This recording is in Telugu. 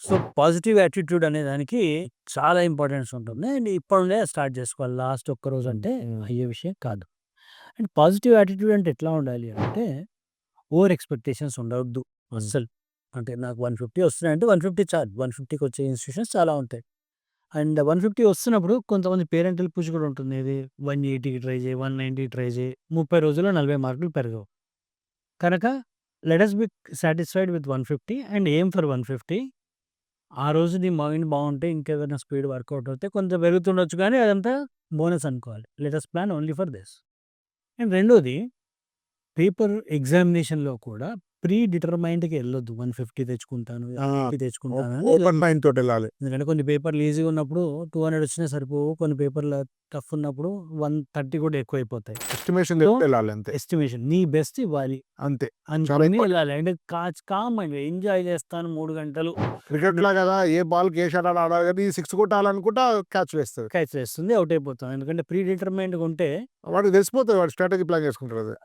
సో, పాజిటివ్ యాటిట్యూడ్ అనే దానికి చాలా ఇంపార్టెన్స్ ఉంటుంది. అండ్ ఇప్పటి స్టార్ట్ చేసుకోవాలి. లాస్ట్ ఒక్కరోజు అంటే అయ్యే విషయం కాదు. అండ్ పాజిటివ్ యాటిట్యూడ్ అంటే ఎట్లా ఉండాలి అంటే, ఓవర్ ఎక్స్‌పెక్టేషన్స్ ఉండొద్దు అస్సలు. అంటే నాకు 150 వస్తున్నాయంటే 150 చాలు. 150కి వచ్చే ఇన్‌స్టిట్యూషన్స్ చాలా ఉంటాయి. అండ్ 150 వస్తున్నప్పుడు కొంతమంది పేరెంటల్ పుష్ కూడా ఉంటుంది. ఏది 180కి ట్రై చేయి, 190కి ట్రై చేయి. 30 రోజుల్లో 40 మార్కులు పెరగవు. కనుక let us be satisfied with 150 and aim for 150. ఆ రోజు నీ మైండ్ బాగుంటే ఇంకేదైనా స్పీడ్ వర్కౌట్ అవుతే కొంచెం పెరుగుతుండొచ్చు కానీ అదంతా బోనస్ అనుకోవాలి. Let us plan only for this. And రెండోది పేపర్ ఎగ్జామినేషన్‌లో కూడా ప్రీ డిటర్మైన్డ్‌కి ఎళ్ళొద్దు. 150 తెచ్చుకుంటాను, ఆ! 50 తెచ్చుకుంటాను అని. ఓపెన్ మైండ్ తోటెళ్ళాలి. ఎందుకంటే కొన్ని పేపర్‌లు ఈజీగా ఉన్నప్పుడు 200 వచ్చినా సరిపోవు. కొన్ని పేపర్‌లు టఫ్ ఉన్నప్పుడు 130 కూడా ఎక్కువైపోతాయి. ఎస్టిమేషన్ సో, వెళ్ళాలి అంతే. ఎస్టిమేషన్ నీ బెస్ట్ ఇవ్వాలి అంతే. చాలా అనుకోని ఇంపార్టెంట్. వెళ్ళాలి. అంటే కామ్ మైండ్‌గా ఎంజాయ్ చేస్తాను 3 గంటలు క్రికెట్‌లా కదా! ఏ బాల్‌కి ఏ షాట్ ఆడాలి గాని 6 కొట్టాలనుకుంటా క్యాచ్ వేస్తది. క్యాచ్ చేస్తుంది. ఔట్ అయిపోతాం. ఎందుకంటే ప్రీ డిటర్మైన్డ్‌గా ఉంటే వాడికి తెలిసిపోతది. వాడు స్ట్రాటజీ ప్లాన్ చేసుకుంటాడు అది.